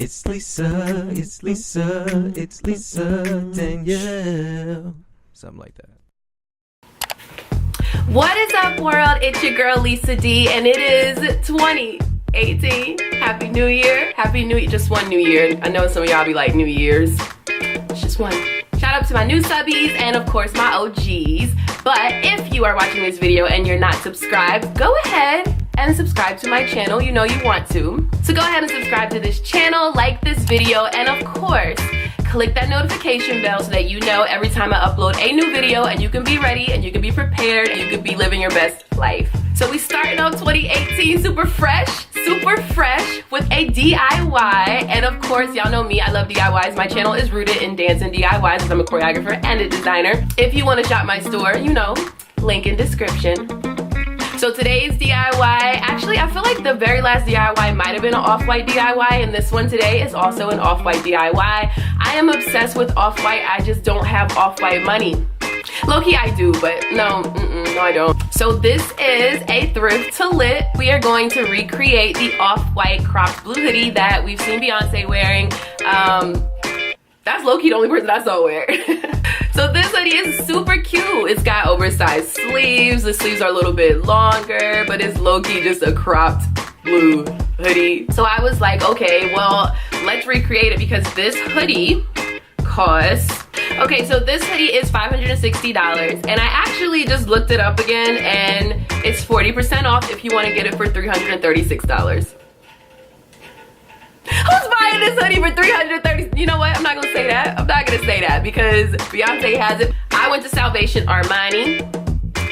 It's Lisa, it's Lisa, it's Lisa, Danielle. Something like that. What is up, world? It's your girl LisaDiy, and it is 2018. Happy New Year. Happy New Year. Just one New Year. I know some of y'all be like New Year's. It's just one. Shout out to my new subbies and of course my OGs. But if you are watching this video and you're not subscribed, go ahead and subscribe to my channel. You know you want to. So go ahead and subscribe to this channel, like this video, and of course, click that notification bell so that you know every time I upload a new video, and you can be ready and you can be prepared and you can be living your best life. So we starting off 2018 super fresh with a DIY. And of course, y'all know me, I love DIYs. My channel is rooted in dance and DIYs because I'm a choreographer and a designer. If you want to shop my store, you know, link in description. So today's DIY, actually I feel like the very last DIY might have been an off-white DIY, and this one today is also an off-white DIY. I am obsessed with off-white, I just don't have off-white money. Low-key I do, but no I don't. So this is a Thrift to Lit. We are going to recreate the off-white cropped blue hoodie that we've seen Beyonce wearing. That's low-key the only person I saw wear. So this hoodie is super cute. It's got oversized sleeves. The sleeves are a little bit longer, but it's low-key just a cropped blue hoodie. So I was like, okay, well, let's recreate it because this hoodie costs, okay, so this hoodie is $560, and I actually just looked it up again, and it's 40% off if you want to get it for $336. Who's buying this hoodie for $330? You know what? I'm not gonna say that. I'm not gonna say that because Beyonce has it. I went to Salvation Armani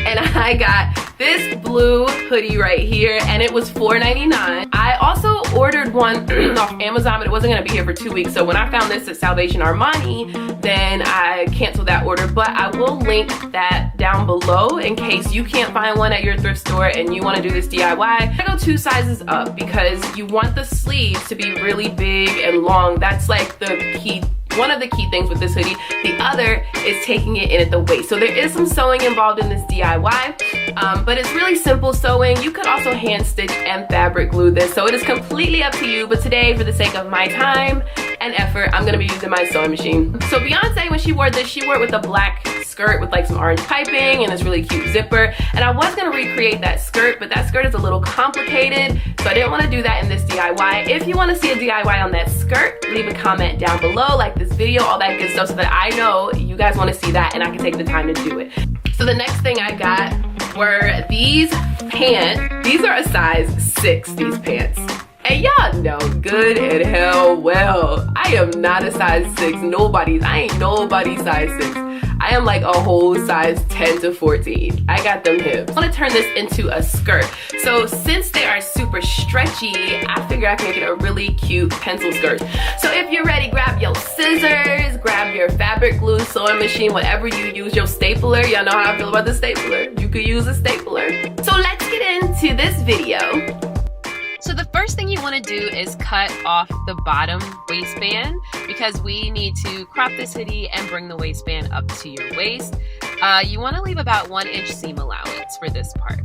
and I got this blue hoodie right here, and it was $4.99. I also ordered one off Amazon, but it wasn't gonna be here for 2 weeks. So when I found this at Salvation Armani, then I canceled that order. But I will link that down below in case you can't find one at your thrift store and you want to do this DIY. I go 2 sizes up because you want the sleeves to be really big and long. That's like the key. One of the key things with this hoodie. The other is taking it in at the waist. So there is some sewing involved in this DIY, but it's really simple sewing. You could also hand stitch and fabric glue this, so it is completely up to you. But today, for the sake of my time and effort, I'm gonna be using my sewing machine. So Beyonce, when she wore this, she wore it with a black skirt with like some orange piping and this really cute zipper. And I was gonna recreate that skirt, but that skirt is a little complicated, so I didn't wanna do that in this DIY. If you wanna see a DIY on that skirt, leave a comment down below, like this video, all that good stuff, so that I know you guys wanna see that and I can take the time to do it. So the next thing I got were these pants. These are a size 6, these pants. And y'all know good and hell well, I am not a size 6. I ain't nobody's size 6. I am like a whole size 10 to 14. I got them hips. I want to turn this into a skirt. So since they are super stretchy, I figure I can make it a really cute pencil skirt. So if you're ready, grab your scissors, grab your fabric glue, sewing machine, whatever you use, your stapler. Y'all know how I feel about the stapler. You could use a stapler. So let's get into this video. So the first thing you want to do is cut off the bottom waistband because we need to crop this hoodie and bring the waistband up to your waist. You want to leave about 1 inch seam allowance for this part.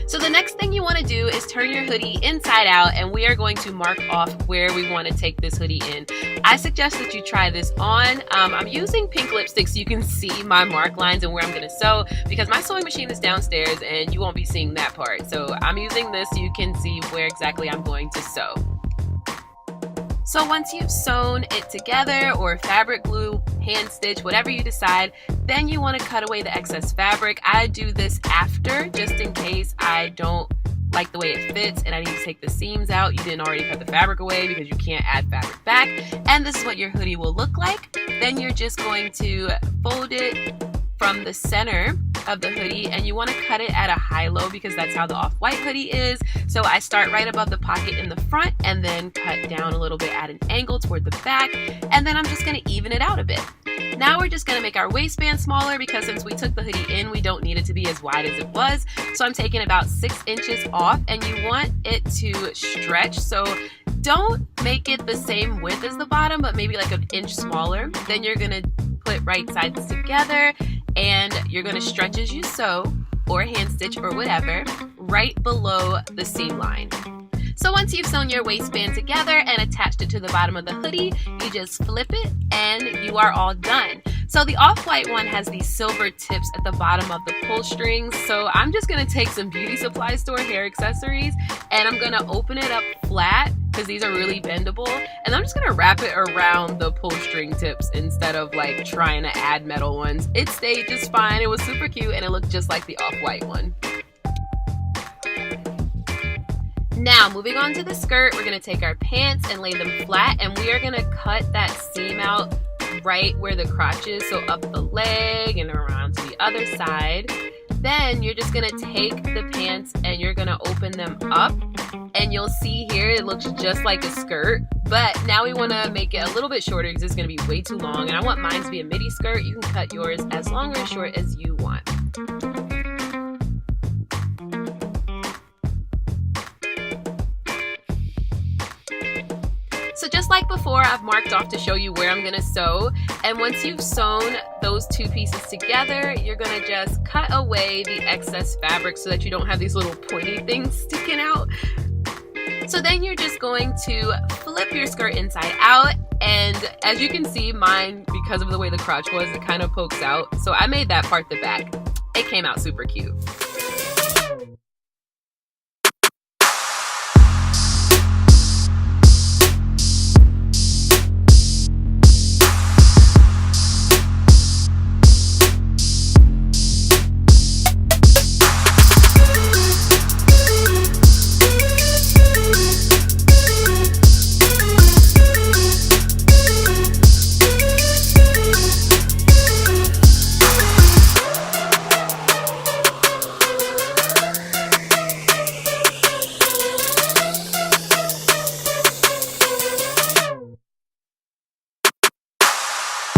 So the next thing you want to do is turn your hoodie inside out, and we are going to mark off where we want to take this hoodie in. I suggest that you try this on. I'm using pink lipstick so you can see my mark lines and where I'm going to sew, because my sewing machine is downstairs and you won't be seeing that part. So I'm using this so you can see where exactly I'm going to sew. So once you've sewn it together, or fabric glue, hand stitch, whatever you decide, then you want to cut away the excess fabric. I do this after, just in case I don't like the way it fits and I need to take the seams out. You didn't already cut the fabric away because you can't add fabric back. And this is what your hoodie will look like. Then you're just going to fold it from the center of the hoodie, and you want to cut it at a high-low because that's how the off-white hoodie is. So I start right above the pocket in the front and then cut down a little bit at an angle toward the back, and then I'm just going to even it out a bit. Now we're just going to make our waistband smaller because since we took the hoodie in, we don't need it to be as wide as it was. So I'm taking about 6 inches off, and you want it to stretch. So don't make it the same width as the bottom, but maybe like 1 inch smaller. Then you're going to put right sides together, and you're going to stretch as you sew, or hand stitch or whatever, right below the seam line. So once you've sewn your waistband together and attached it to the bottom of the hoodie, you just flip it and you are all done. So the off-white one has these silver tips at the bottom of the pull strings. So I'm just gonna take some beauty supply store hair accessories and I'm gonna open it up flat because these are really bendable. And I'm just gonna wrap it around the pull string tips instead of like trying to add metal ones. It stayed just fine. It was super cute and it looked just like the off-white one. Now, moving on to the skirt, we're gonna take our pants and lay them flat and we are gonna cut that seam out right where the crotch is, so up the leg and around to the other side. Then you're just gonna take the pants and you're gonna open them up and you'll see here it looks just like a skirt, but now we wanna make it a little bit shorter because it's gonna be way too long and I want mine to be a midi skirt. You can cut yours as long or as short as you want. So just like before, I've marked off to show you where I'm gonna sew. And once you've sewn those two pieces together, you're gonna just cut away the excess fabric so that you don't have these little pointy things sticking out. So then you're just going to flip your skirt inside out. And as you can see, mine, because of the way the crotch was, it kind of pokes out. So I made that part the back. It came out super cute.